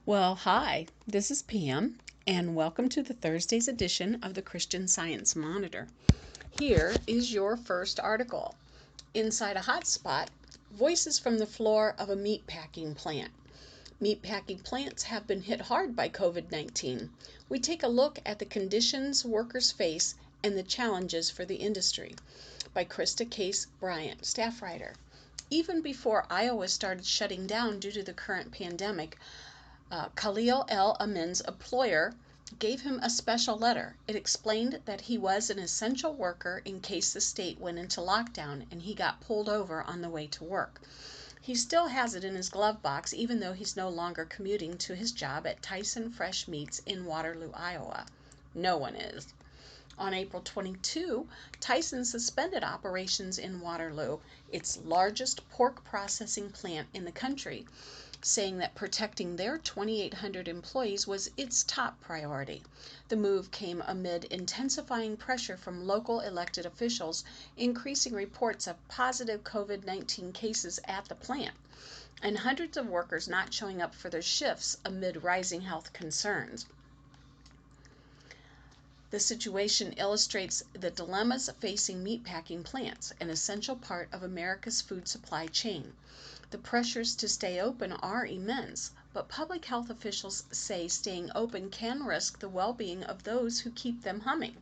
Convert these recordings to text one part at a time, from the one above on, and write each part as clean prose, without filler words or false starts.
Well, hi, this is Pam, and welcome to the Thursday's edition of the Christian Science Monitor. Here is your first article. Inside a hotspot, voices from the floor of a meatpacking plant. Meatpacking plants have been hit hard by COVID-19. We take a look at the conditions workers face and the challenges for the industry. By Krista Case Bryant, staff writer. Even before Iowa started shutting down due to the current pandemic, Khalil El Amin's employer gave him a special letter. It explained that he was an essential worker in case the state went into lockdown and he got pulled over on the way to work. He still has it in his glove box, even though he's no longer commuting to his job at Tyson Fresh Meats in Waterloo, Iowa. No one is. On April 22, Tyson suspended operations in Waterloo, its largest pork processing plant in the country, saying that protecting their 2,800 employees was its top priority. The move came amid intensifying pressure from local elected officials, increasing reports of positive COVID-19 cases at the plant, and hundreds of workers not showing up for their shifts amid rising health concerns. The situation illustrates the dilemmas facing meatpacking plants, an essential part of America's food supply chain. The pressures to stay open are immense, but public health officials say staying open can risk the well-being of those who keep them humming.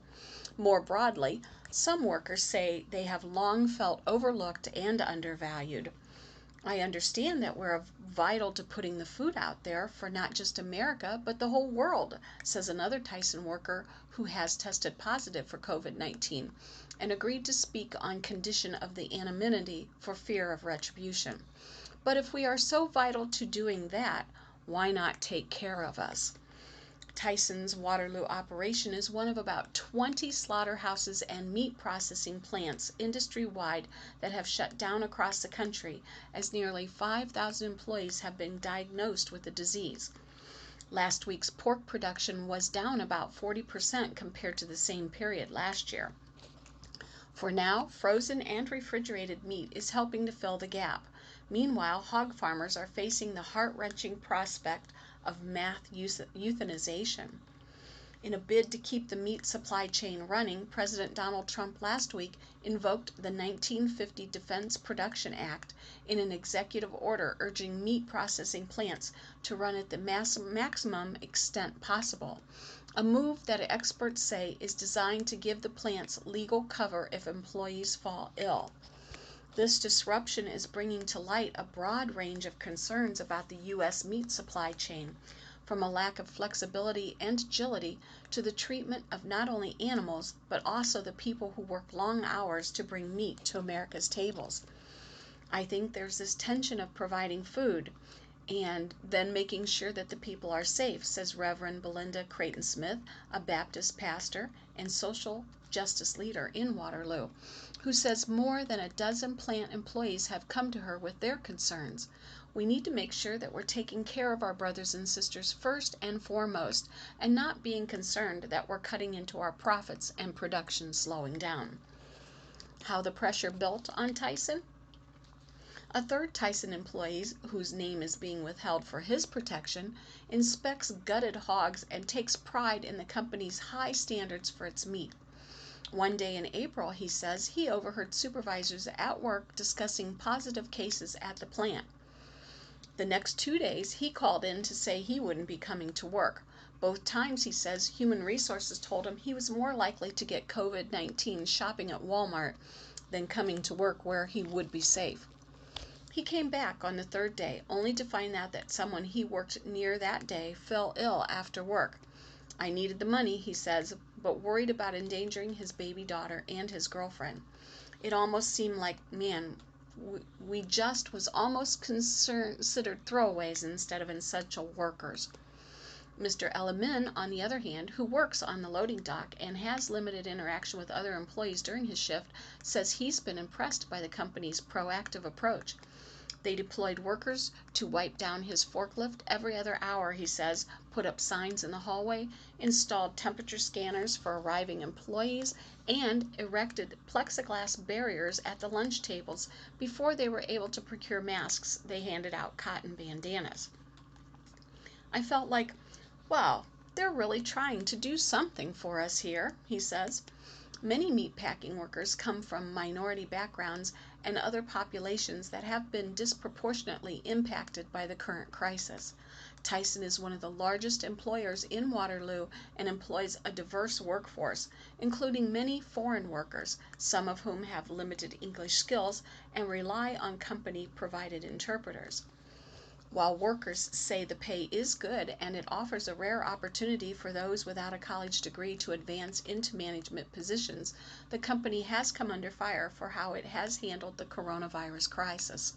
More broadly, some workers say they have long felt overlooked and undervalued. I understand that we're vital to putting the food out there for not just America, but the whole world, says another Tyson worker who has tested positive for COVID-19 and agreed to speak on condition of the anonymity for fear of retribution. But if we are so vital to doing that, why not take care of us? Tyson's Waterloo operation is one of about 20 slaughterhouses and meat processing plants industry-wide that have shut down across the country, as nearly 5,000 employees have been diagnosed with the disease. Last week's pork production was down about 40% compared to the same period last year. For now, frozen and refrigerated meat is helping to fill the gap. Meanwhile, hog farmers are facing the heart-wrenching prospect of mass euthanization. In a bid to keep the meat supply chain running, President Donald Trump last week invoked the 1950 Defense Production Act in an executive order urging meat processing plants to run at the maximum extent possible, a move that experts say is designed to give the plants legal cover if employees fall ill. This disruption is bringing to light a broad range of concerns about the U.S. meat supply chain, from a lack of flexibility and agility to the treatment of not only animals, but also the people who work long hours to bring meat to America's tables. I think there's this tension of providing food and then making sure that the people are safe, says Reverend Belinda Creighton Smith, a Baptist pastor and social justice leader in Waterloo, who says more than a dozen plant employees have come to her with their concerns. We need to make sure that we're taking care of our brothers and sisters first and foremost, and not being concerned that we're cutting into our profits and production slowing down. How the pressure built on Tyson? A third Tyson employee, whose name is being withheld for his protection, inspects gutted hogs and takes pride in the company's high standards for its meat. One day in April, he says, he overheard supervisors at work discussing positive cases at the plant. The next 2 days, he called in to say he wouldn't be coming to work. Both times, he says, Human Resources told him he was more likely to get COVID-19 shopping at Walmart than coming to work where he would be safe. He came back on the third day, only to find out that someone he worked near that day fell ill after work. I needed the money, he says, but worried about endangering his baby daughter and his girlfriend. It almost seemed like, man, we just was almost considered throwaways instead of essential workers. Mr. El-Amin, on the other hand, who works on the loading dock and has limited interaction with other employees during his shift, says he's been impressed by the company's proactive approach. They deployed workers to wipe down his forklift every other hour, he says, put up signs in the hallway, installed temperature scanners for arriving employees, and erected plexiglass barriers at the lunch tables. Before they were able to procure masks, they handed out cotton bandanas. I felt like, wow, they're really trying to do something for us here, he says. Many meatpacking workers come from minority backgrounds and other populations that have been disproportionately impacted by the current crisis. Tyson is one of the largest employers in Waterloo and employs a diverse workforce, including many foreign workers, some of whom have limited English skills and rely on company-provided interpreters. While workers say the pay is good and it offers a rare opportunity for those without a college degree to advance into management positions, the company has come under fire for how it has handled the coronavirus crisis.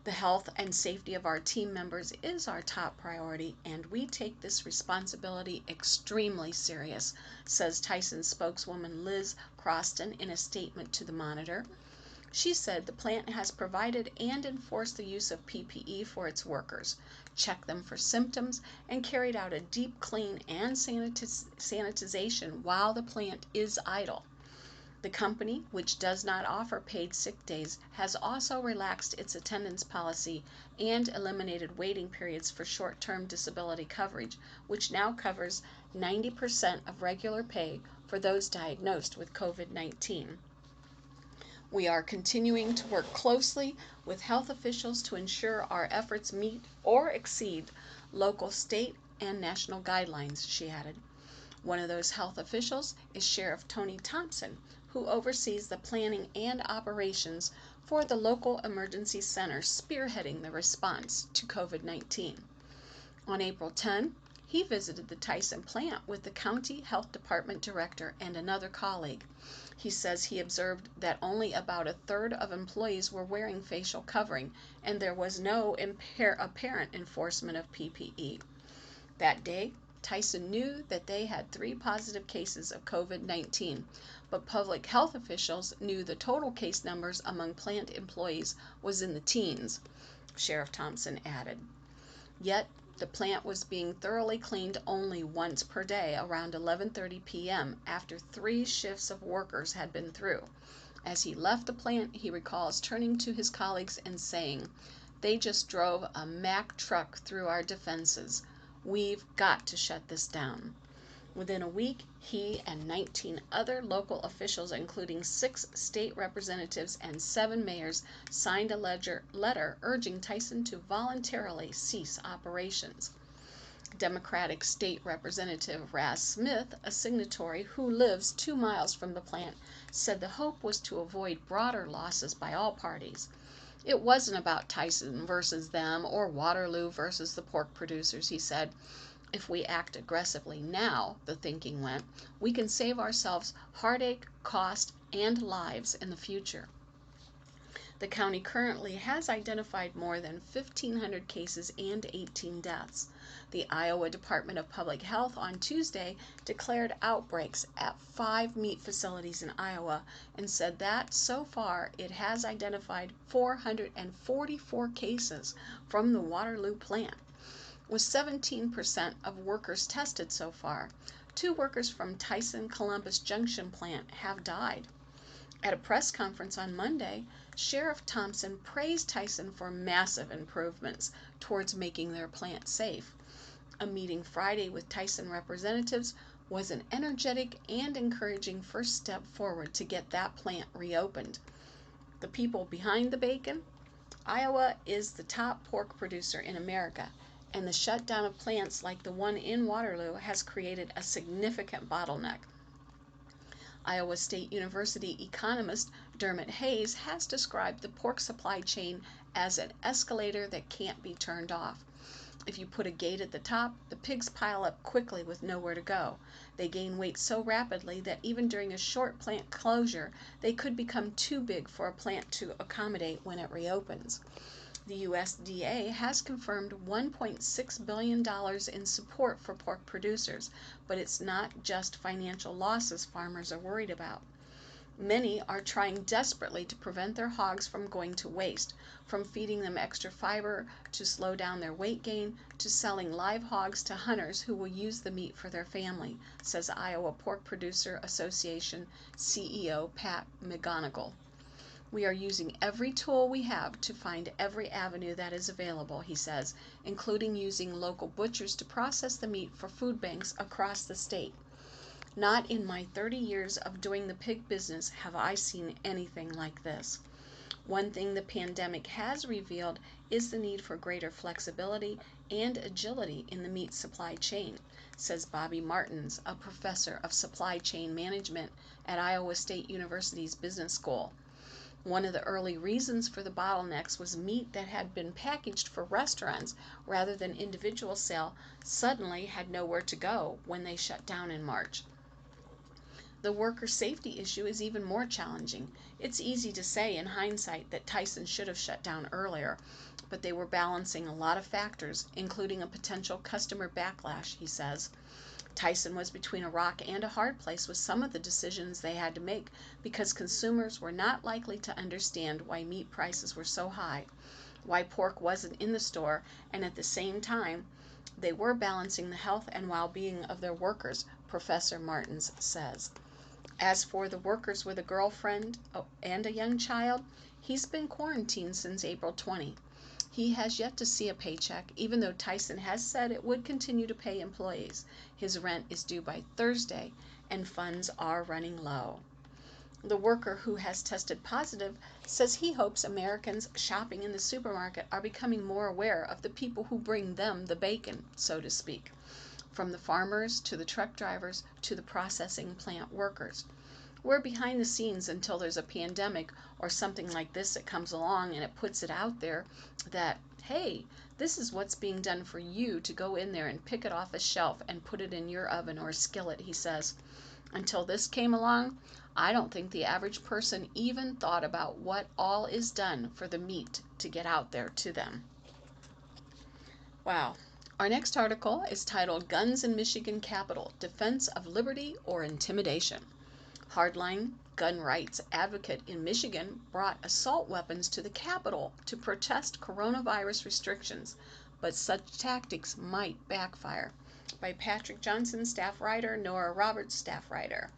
The health and safety of our team members is our top priority, and we take this responsibility extremely serious, says Tyson spokeswoman Liz Croston in a statement to the Monitor. She said the plant has provided and enforced the use of PPE for its workers, checked them for symptoms, and carried out a deep clean and sanitization while the plant is idle. The company, which does not offer paid sick days, has also relaxed its attendance policy and eliminated waiting periods for short-term disability coverage, which now covers 90% of regular pay for those diagnosed with COVID-19. We are continuing to work closely with health officials to ensure our efforts meet or exceed local, state, and national guidelines, she added. One of those health officials is Sheriff Tony Thompson, who oversees the planning and operations for the local emergency center spearheading the response to COVID-19. On April 10, he visited the Tyson plant with the county health department director and another colleague. He says he observed that only about a third of employees were wearing facial covering, and there was no apparent enforcement of PPE. That day, Tyson knew that they had 3 positive cases of COVID-19, but public health officials knew the total case numbers among plant employees was in the teens, Sheriff Thompson added. Yet, the plant was being thoroughly cleaned only once per day around 11:30 p.m. after 3 shifts of workers had been through. As he left the plant, he recalls turning to his colleagues and saying, "They just drove a Mack truck through our defenses. We've got to shut this down." Within a week, he and 19 other local officials, including 6 state representatives and 7 mayors, signed a letter urging Tyson to voluntarily cease operations. Democratic State Representative Raz Smith, a signatory who lives 2 miles from the plant, said the hope was to avoid broader losses by all parties. It wasn't about Tyson versus them or Waterloo versus the pork producers, he said. If we act aggressively now, the thinking went, we can save ourselves heartache, cost, and lives in the future. The county currently has identified more than 1,500 cases and 18 deaths. The Iowa Department of Public Health on Tuesday declared outbreaks at 5 meat facilities in Iowa and said that so far it has identified 444 cases from the Waterloo plant. With 17% of workers tested so far, 2 workers from Tyson Columbus Junction plant have died. At a press conference on Monday, Sheriff Thompson praised Tyson for massive improvements towards making their plant safe. A meeting Friday with Tyson representatives was an energetic and encouraging first step forward to get that plant reopened. The people behind the bacon? Iowa is the top pork producer in America, and the shutdown of plants like the one in Waterloo has created a significant bottleneck. Iowa State University economist Dermot Hayes has described the pork supply chain as an escalator that can't be turned off. If you put a gate at the top, the pigs pile up quickly with nowhere to go. They gain weight so rapidly that even during a short plant closure, they could become too big for a plant to accommodate when it reopens. The USDA has confirmed $1.6 billion in support for pork producers, but it's not just financial losses farmers are worried about. Many are trying desperately to prevent their hogs from going to waste, from feeding them extra fiber to slow down their weight gain, to selling live hogs to hunters who will use the meat for their family, says Iowa Pork Producer Association CEO Pat McGonigal. We are using every tool we have to find every avenue that is available, he says, including using local butchers to process the meat for food banks across the state. Not in my 30 years of doing the pig business have I seen anything like this. One thing the pandemic has revealed is the need for greater flexibility and agility in the meat supply chain, says Bobby Martins, a professor of supply chain management at Iowa State University's Business School. One of the early reasons for the bottlenecks was meat that had been packaged for restaurants rather than individual sale suddenly had nowhere to go when they shut down in March. The worker safety issue is even more challenging. It's easy to say in hindsight that Tyson should have shut down earlier, but they were balancing a lot of factors, including a potential customer backlash, he says. Tyson was between a rock and a hard place with some of the decisions they had to make because consumers were not likely to understand why meat prices were so high, why pork wasn't in the store, and at the same time, they were balancing the health and well-being of their workers, Professor Martins says. As for the workers with a girlfriend and a young child, he's been quarantined since April 20. He has yet to see a paycheck, even though Tyson has said it would continue to pay employees. His rent is due by Thursday, and funds are running low. The worker who has tested positive says he hopes Americans shopping in the supermarket are becoming more aware of the people who bring them the bacon, so to speak, from the farmers to the truck drivers to the processing plant workers. We're behind the scenes until there's a pandemic or something like this that comes along and it puts it out there that, hey, this is what's being done for you to go in there and pick it off a shelf and put it in your oven or skillet, he says. Until this came along, I don't think the average person even thought about what all is done for the meat to get out there to them. Wow. Our next article is titled Guns in Michigan Capitol, Defense of Liberty or Intimidation. Hardline gun rights advocate in Michigan brought assault weapons to the Capitol to protest coronavirus restrictions, but such tactics might backfire. By Patrick Johnson, staff writer, Nora Roberts, staff writer.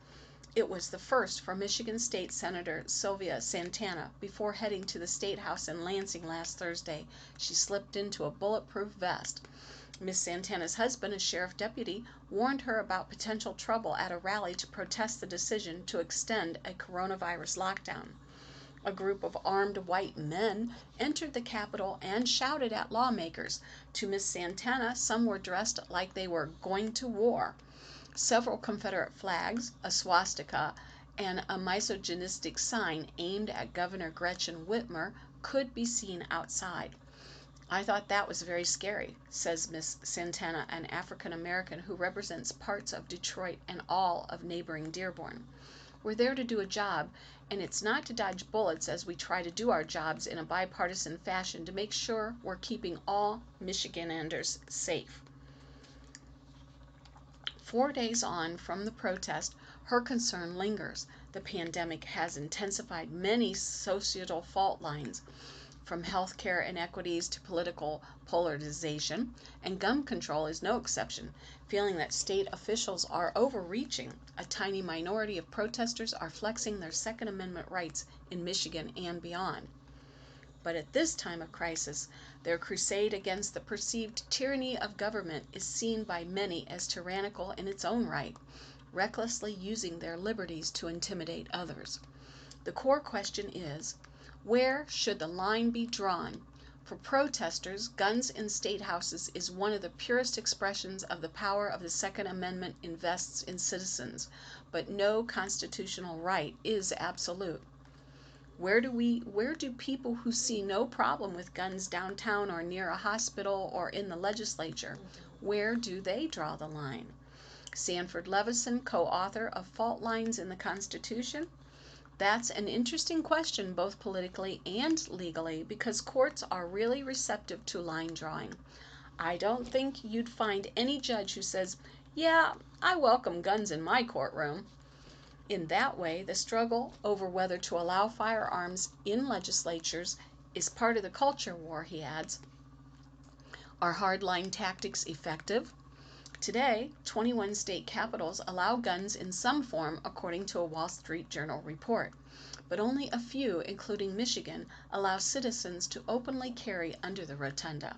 It was the first for Michigan State Senator Sylvia Santana. Before heading to the State House in Lansing last Thursday, she slipped into a bulletproof vest. Ms. Santana's husband, a sheriff deputy, warned her about potential trouble at a rally to protest the decision to extend a coronavirus lockdown. A group of armed white men entered the Capitol and shouted at lawmakers. To Ms. Santana, some were dressed like they were going to war. Several Confederate flags, a swastika, and a misogynistic sign aimed at Governor Gretchen Whitmer could be seen outside. I thought that was very scary, says Miss Santana, an African American who represents parts of Detroit and all of neighboring Dearborn. We're there to do a job, and it's not to dodge bullets as we try to do our jobs in a bipartisan fashion to make sure we're keeping all Michiganders safe. 4 days on from the protest, her concern lingers. The pandemic has intensified many societal fault lines, from healthcare inequities to political polarization, and gun control is no exception. Feeling that state officials are overreaching, a tiny minority of protesters are flexing their Second Amendment rights in Michigan and beyond. But at this time of crisis, their crusade against the perceived tyranny of government is seen by many as tyrannical in its own right, recklessly using their liberties to intimidate others. The core question is, where should the line be drawn? For protesters, guns in state houses is one of the purest expressions of the power of the Second Amendment invests in citizens, but no constitutional right is absolute. Where do people who see no problem with guns downtown or near a hospital or in the legislature, where do they draw the line? Sanford Levison, co-author of Fault Lines in the Constitution. That's an interesting question both politically and legally because courts are really receptive to line drawing. I don't think you'd find any judge who says, yeah, I welcome guns in my courtroom. In that way, the struggle over whether to allow firearms in legislatures is part of the culture war, he adds. Are hardline tactics effective? Today, 21 state capitals allow guns in some form, according to a Wall Street Journal report. But only a few, including Michigan, allow citizens to openly carry under the rotunda.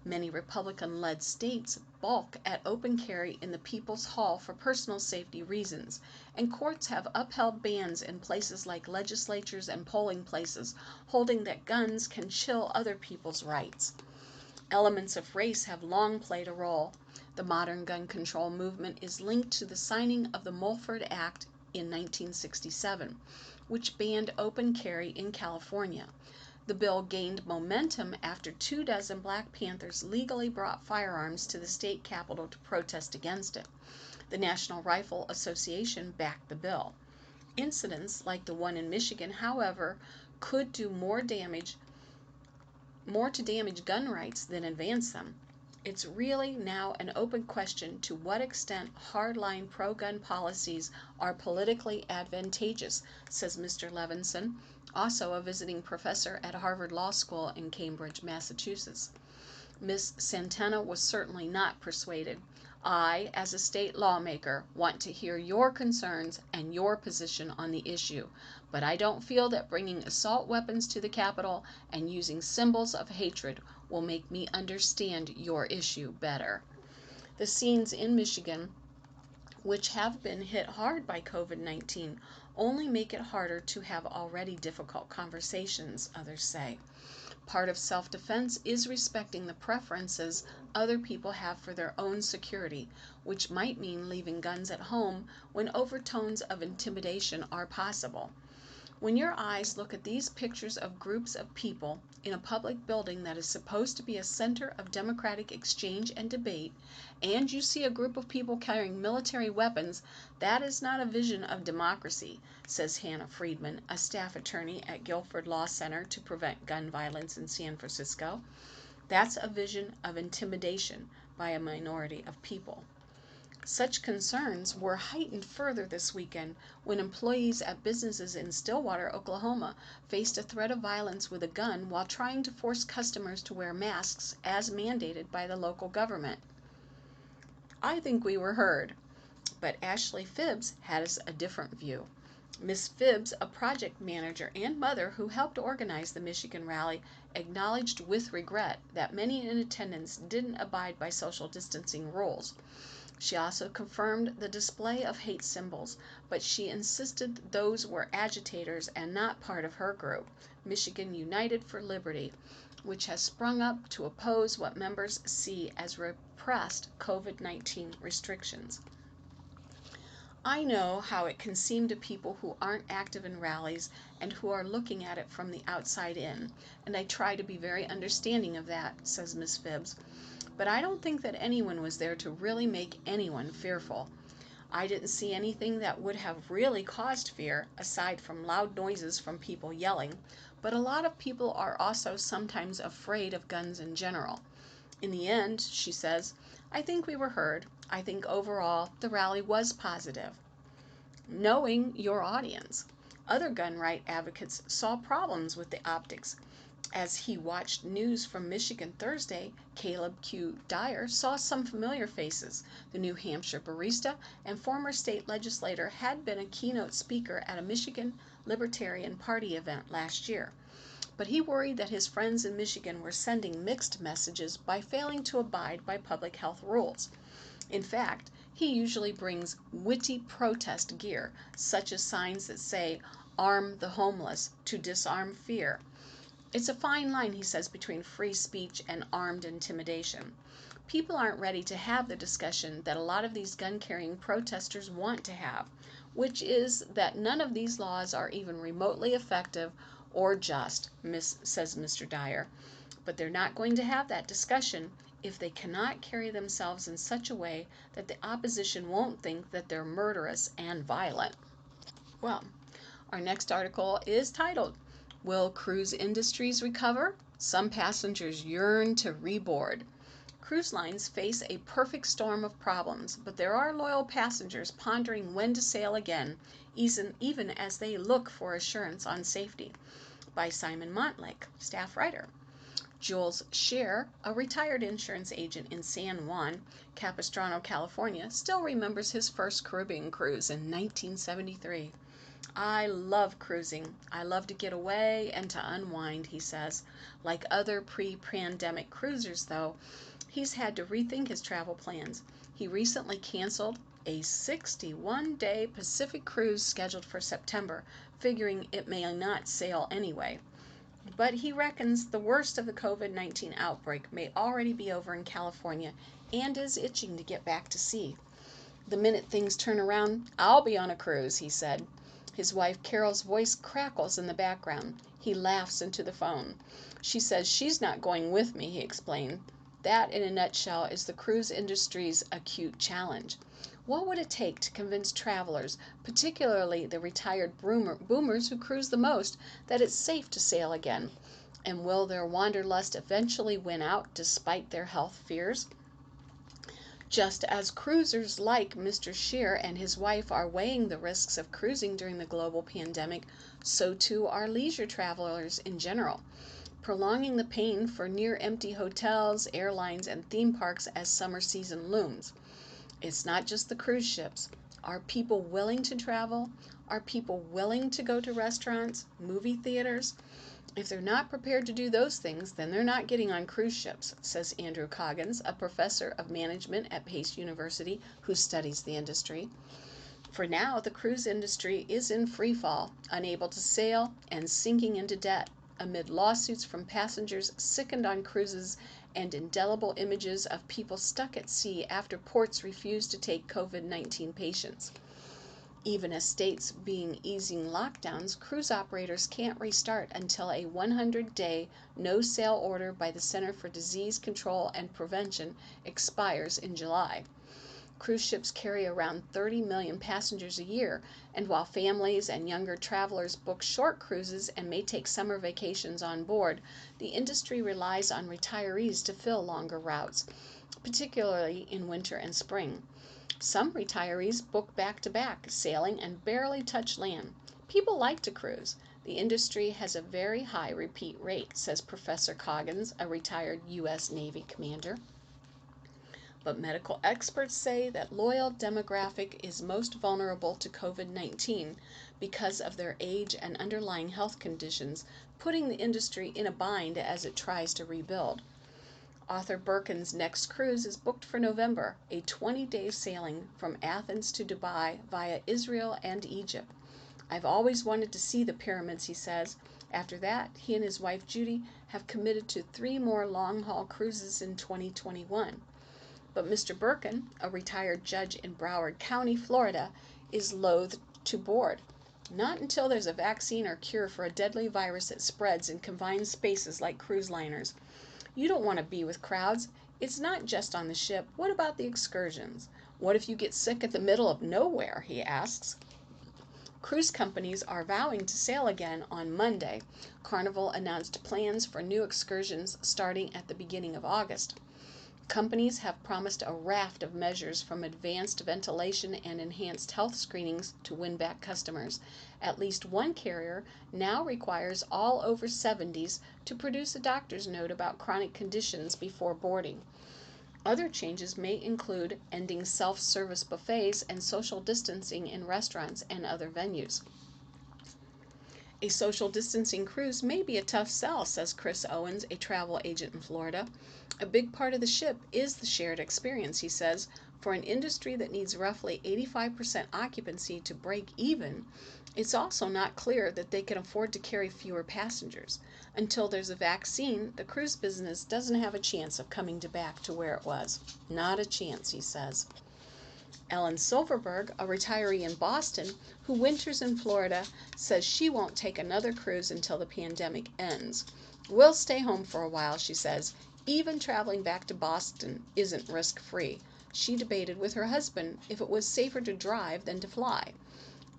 Many Republican-led states balk at open carry in the People's Hall for personal safety reasons, and courts have upheld bans in places like legislatures and polling places, holding that guns can chill other people's rights. Elements of race have long played a role. The modern gun control movement is linked to the signing of the Mulford Act in 1967, which banned open carry in California. The bill gained momentum after 24 Black Panthers legally brought firearms to the state capitol to protest against it. The National Rifle Association backed the bill. Incidents like the one in Michigan, however, could do more to damage gun rights than advance them. It's really now an open question to what extent hardline pro-gun policies are politically advantageous, says Mr. Levinson, also a visiting professor at Harvard Law School in Cambridge, Massachusetts. Ms. Santana was certainly not persuaded. I, as a state lawmaker, want to hear your concerns and your position on the issue, but I don't feel that bringing assault weapons to the Capitol and using symbols of hatred will make me understand your issue better. The scenes in Michigan, which have been hit hard by COVID-19, only make it harder to have already difficult conversations, others say. Part of self-defense is respecting the preferences other people have for their own security, which might mean leaving guns at home when overtones of intimidation are possible. When your eyes look at these pictures of groups of people in a public building that is supposed to be a center of democratic exchange and debate, and you see a group of people carrying military weapons, that is not a vision of democracy, says Hannah Friedman, a staff attorney at Guilford Law Center to Prevent Gun Violence in San Francisco. That's a vision of intimidation by a minority of people. Such concerns were heightened further this weekend when employees at businesses in Stillwater, Oklahoma, faced a threat of violence with a gun while trying to force customers to wear masks as mandated by the local government. I think we were heard, but Ashley Phibbs has a different view. Ms. Phibbs, a project manager and mother who helped organize the Michigan rally, acknowledged with regret that many in attendance didn't abide by social distancing rules. She also confirmed the display of hate symbols, but she insisted those were agitators and not part of her group, Michigan United for Liberty, which has sprung up to oppose what members see as repressed COVID-19 restrictions. I know how it can seem to people who aren't active in rallies and who are looking at it from the outside in, and I try to be very understanding of that, says Ms. Phibbs. But I don't think that anyone was there to really make anyone fearful. I didn't see anything that would have really caused fear, aside from loud noises from people yelling, but a lot of people are also sometimes afraid of guns in general. In the end, she says, I think we were heard. I think overall the rally was positive. Knowing your audience, other gun right advocates saw problems with the optics. As he watched news from Michigan Thursday, Caleb Q. Dyer saw some familiar faces. The New Hampshire barista and former state legislator had been a keynote speaker at a Michigan Libertarian Party event last year. But he worried that his friends in Michigan were sending mixed messages by failing to abide by public health rules. In fact, he usually brings witty protest gear, such as signs that say, "Arm the homeless," to disarm fear. It's a fine line, he says, between free speech and armed intimidation. People aren't ready to have the discussion that a lot of these gun-carrying protesters want to have, which is that none of these laws are even remotely effective or just, says Mr. Dyer. But they're not going to have that discussion if they cannot carry themselves in such a way that the opposition won't think that they're murderous and violent. Well, our next article is titled, Will Cruise Industries Recover? Some passengers yearn to reboard. Cruise lines face a perfect storm of problems, but there are loyal passengers pondering when to sail again, even as they look for assurance on safety. By Simon Montlake, staff writer. Jules Scheer, a retired insurance agent in San Juan Capistrano, California, still remembers his first Caribbean cruise in 1973. I love cruising. I love to get away and to unwind, he says. Like other pre-pandemic cruisers, though, he's had to rethink his travel plans. He recently canceled a 61-day Pacific cruise scheduled for September, figuring it may not sail anyway. But he reckons the worst of the COVID-19 outbreak may already be over in California and is itching to get back to sea. The minute things turn around, I'll be on a cruise, he said. His wife Carol's voice crackles in the background. He laughs into the phone. She says she's not going with me, he explained. That, in a nutshell, is the cruise industry's acute challenge. What would it take to convince travelers, particularly the retired boomers who cruise the most, that it's safe to sail again? And will their wanderlust eventually win out despite their health fears? Just as cruisers like Mr. Scheer and his wife are weighing the risks of cruising during the global pandemic, so too are leisure travelers in general, prolonging the pain for near-empty hotels, airlines, and theme parks as summer season looms. It's not just the cruise ships. Are people willing to travel? Are people willing to go to restaurants, movie theaters? If they're not prepared to do those things, then they're not getting on cruise ships, says Andrew Coggins, a professor of management at Pace University who studies the industry. For now, the cruise industry is in free fall, unable to sail and sinking into debt, amid lawsuits from passengers sickened on cruises and indelible images of people stuck at sea after ports refuse to take COVID-19 patients. Even as states being easing lockdowns, cruise operators can't restart until a 100-day no-sail order by the Center for Disease Control and Prevention expires in July. Cruise ships carry around 30 million passengers a year, and while families and younger travelers book short cruises and may take summer vacations on board, the industry relies on retirees to fill longer routes, particularly in winter and spring. Some retirees book back-to-back, sailing and barely touch land. People like to cruise. The industry has a very high repeat rate, says Professor Coggins, a retired U.S. Navy commander. But medical experts say that loyal demographic is most vulnerable to COVID-19 because of their age and underlying health conditions, putting the industry in a bind as it tries to rebuild. Arthur Birkin's next cruise is booked for November, a 20-day sailing from Athens to Dubai via Israel and Egypt. I've always wanted to see the pyramids, he says. After that, he and his wife Judy have committed to 3 more long-haul cruises in 2021. But Mr. Birkin, a retired judge in Broward County, Florida, is loath to board. Not until there's a vaccine or cure for a deadly virus that spreads in confined spaces like cruise liners. You don't want to be with crowds. It's not just on the ship. What about the excursions? What if you get sick at the middle of nowhere, he asks. Cruise companies are vowing to sail again on Monday. Carnival announced plans for new excursions starting at the beginning of August. Companies have promised a raft of measures from advanced ventilation and enhanced health screenings to win back customers. At least one carrier now requires all over 70s to produce a doctor's note about chronic conditions before boarding. Other changes may include ending self-service buffets and social distancing in restaurants and other venues. A social distancing cruise may be a tough sell, says Chris Owens, a travel agent in Florida. A big part of the ship is the shared experience, he says. For an industry that needs roughly 85% occupancy to break even, it's also not clear that they can afford to carry fewer passengers. Until there's a vaccine, the cruise business doesn't have a chance of coming back to where it was. Not a chance, he says. Ellen Silverberg, a retiree in Boston who winters in Florida, says she won't take another cruise until the pandemic ends. We'll stay home for a while, she says. Even traveling back to Boston isn't risk-free. She debated with her husband if it was safer to drive than to fly.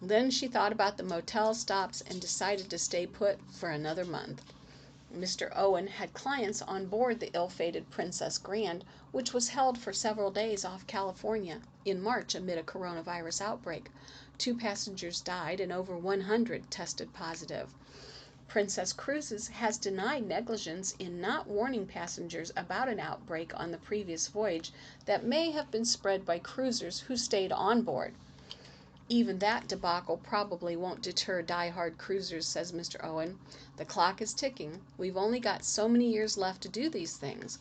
Then she thought about the motel stops and decided to stay put for another month. Mr. Owen had clients on board the ill-fated Princess Grand, which was held for several days off California in March amid a coronavirus outbreak. 2 passengers died and over 100 tested positive. Princess Cruises has denied negligence in not warning passengers about an outbreak on the previous voyage that may have been spread by cruisers who stayed on board. Even that debacle probably won't deter die-hard cruisers, says Mr. Owen. The clock is ticking. We've only got so many years left to do these things.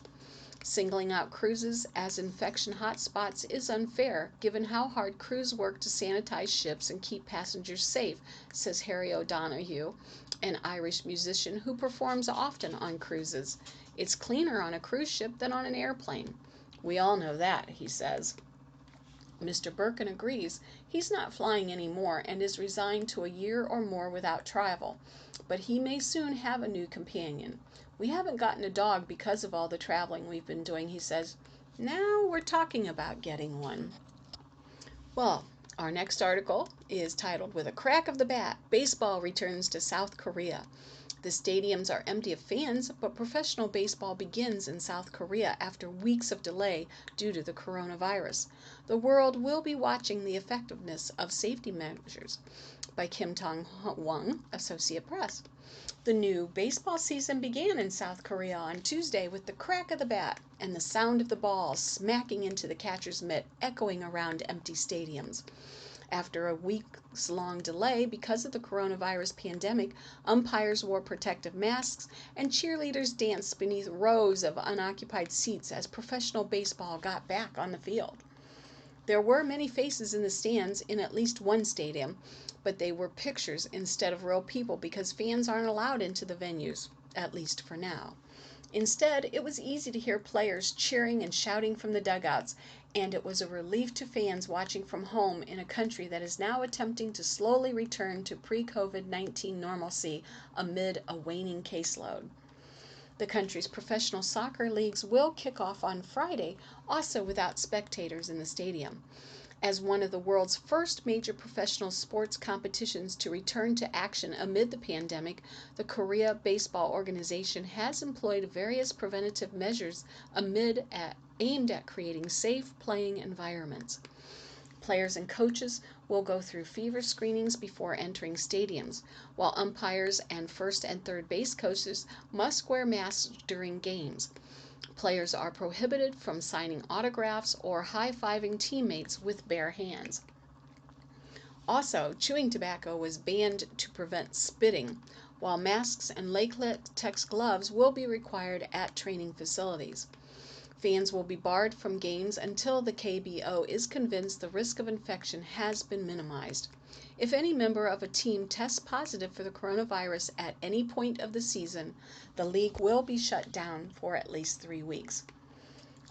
Singling out cruises as infection hotspots is unfair, given how hard crews work to sanitize ships and keep passengers safe, says Harry O'Donoghue, an Irish musician who performs often on cruises. It's cleaner on a cruise ship than on an airplane. We all know that, he says. Mr. Birkin agrees. He's not flying anymore and is resigned to a year or more without travel, but he may soon have a new companion. We haven't gotten a dog because of all the traveling we've been doing, he says. Now we're talking about getting one. Well, our next article is titled, With a Crack of the Bat, Baseball Returns to South Korea. The stadiums are empty of fans, but professional baseball begins in South Korea after weeks of delay due to the coronavirus. The world will be watching the effectiveness of safety measures. By Kim Tong-hwang, Associate Press. The new baseball season began in South Korea on Tuesday with the crack of the bat and the sound of the ball smacking into the catcher's mitt echoing around empty stadiums. After a weeks-long delay because of the coronavirus pandemic, umpires wore protective masks and cheerleaders danced beneath rows of unoccupied seats as professional baseball got back on the field. There were many faces in the stands in at least one stadium, but they were pictures instead of real people because fans aren't allowed into the venues, at least for now. Instead, it was easy to hear players cheering and shouting from the dugouts, and it was a relief to fans watching from home in a country that is now attempting to slowly return to pre-COVID-19 normalcy amid a waning caseload. The country's professional soccer leagues will kick off on Friday, also without spectators in the stadium. As one of the world's first major professional sports competitions to return to action amid the pandemic, the Korea Baseball Organization has employed various preventative measures aimed at creating safe playing environments. Players and coaches will go through fever screenings before entering stadiums, while umpires and first and third base coaches must wear masks during games. Players are prohibited from signing autographs or high-fiving teammates with bare hands. Also, chewing tobacco was banned to prevent spitting, while masks and latex gloves will be required at training facilities. Fans will be barred from games until the KBO is convinced the risk of infection has been minimized. If any member of a team tests positive for the coronavirus at any point of the season, the league will be shut down for at least 3 weeks.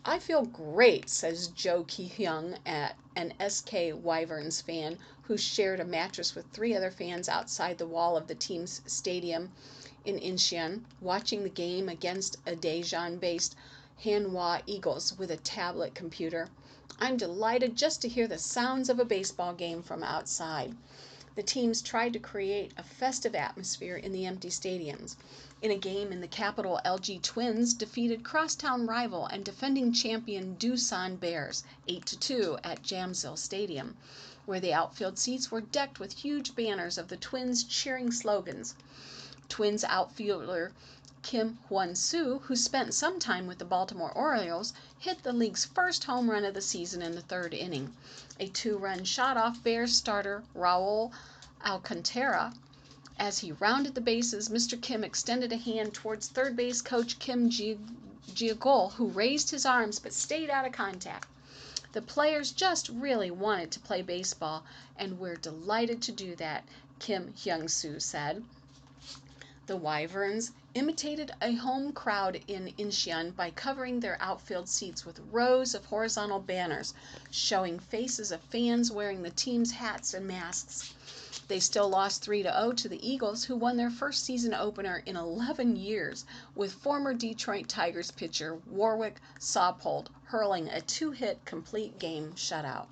I feel great, says Jo Ki-hyung, an SK Wyverns fan who shared a mattress with 3 other fans outside the wall of the team's stadium in Incheon, watching the game against a Daejeon-based Hanwha Eagles with a tablet computer. I'm delighted just to hear the sounds of a baseball game from outside. The teams tried to create a festive atmosphere in the empty stadiums. In a game in the capital, LG Twins defeated crosstown rival and defending champion Doosan Bears 8-2 at Jamsil Stadium, where the outfield seats were decked with huge banners of the Twins cheering slogans. Twins outfielder Kim Hwan-soo, who spent some time with the Baltimore Orioles, hit the league's first home run of the season in the 3rd inning. A 2-run shot off Bears starter Raul Alcantara. As he rounded the bases, Mr. Kim extended a hand towards third base coach Kim Ji-gol, who raised his arms but stayed out of contact. The players just really wanted to play baseball, and we're delighted to do that, Kim Hyung-soo said. The Wyverns imitated a home crowd in Incheon by covering their outfield seats with rows of horizontal banners showing faces of fans wearing the team's hats and masks. They still lost 3-0 to the Eagles, who won their first season opener in 11 years, with former Detroit Tigers pitcher Warwick Saupold hurling a 2-hit complete game shutout.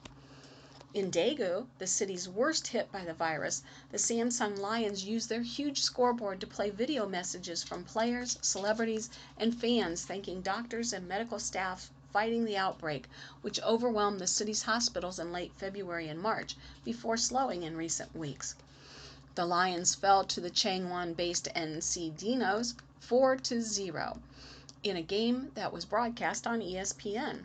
In Daegu, the city's worst hit by the virus, the Samsung Lions used their huge scoreboard to play video messages from players, celebrities, and fans thanking doctors and medical staff fighting the outbreak, which overwhelmed the city's hospitals in late February and March, before slowing in recent weeks. The Lions fell to the Changwon-based NC Dinos 4-0 in a game that was broadcast on ESPN.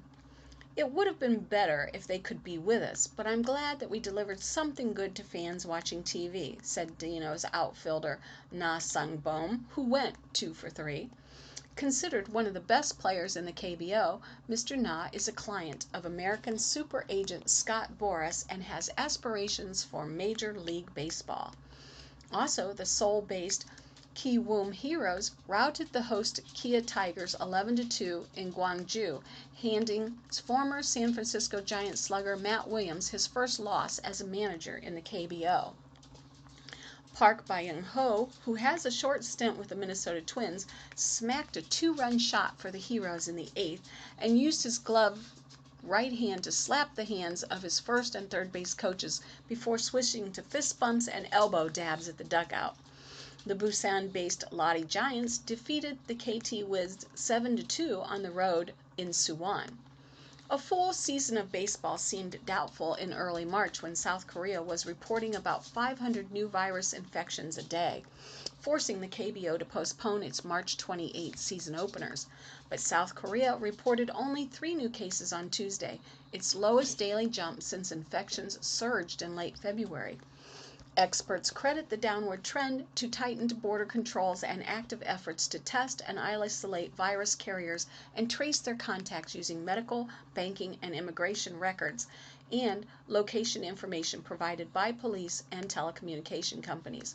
It would have been better if they could be with us, but I'm glad that we delivered something good to fans watching TV, said Dino's outfielder Na Sung-boom, who went 2 for 3. Considered one of the best players in the KBO, Mr. Na is a client of American super agent Scott Boras and has aspirations for Major League Baseball. Also, the Seoul-based Kiwoom Heroes routed the host Kia Tigers 11-2 in Gwangju, handing former San Francisco Giants slugger Matt Williams his first loss as a manager in the KBO. Park Byung-ho, who has a short stint with the Minnesota Twins, smacked a 2-run shot for the Heroes in the 8th and used his gloved right hand to slap the hands of his first and third base coaches before switching to fist bumps and elbow dabs at the dugout. The Busan-based Lotte Giants defeated the KT Wiz 7-2 on the road in Suwon. A full season of baseball seemed doubtful in early March when South Korea was reporting about 500 new virus infections a day, forcing the KBO to postpone its March 28 season openers. But South Korea reported only 3 new cases on Tuesday, its lowest daily jump since infections surged in late February. Experts credit the downward trend to tightened border controls and active efforts to test and isolate virus carriers and trace their contacts using medical, banking, and immigration records, and location information provided by police and telecommunication companies.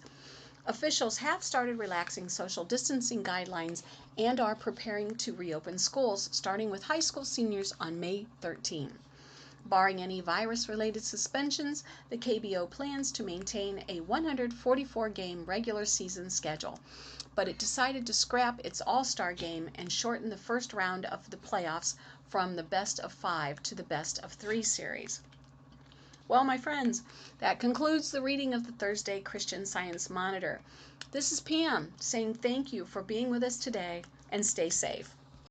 Officials have started relaxing social distancing guidelines and are preparing to reopen schools, starting with high school seniors on May 13. Barring any virus-related suspensions, the KBO plans to maintain a 144-game regular season schedule, but it decided to scrap its All-Star game and shorten the first round of the playoffs from the best-of-5 to the best-of-3 series. Well, my friends, that concludes the reading of the Thursday Christian Science Monitor. This is Pam saying thank you for being with us today, and stay safe.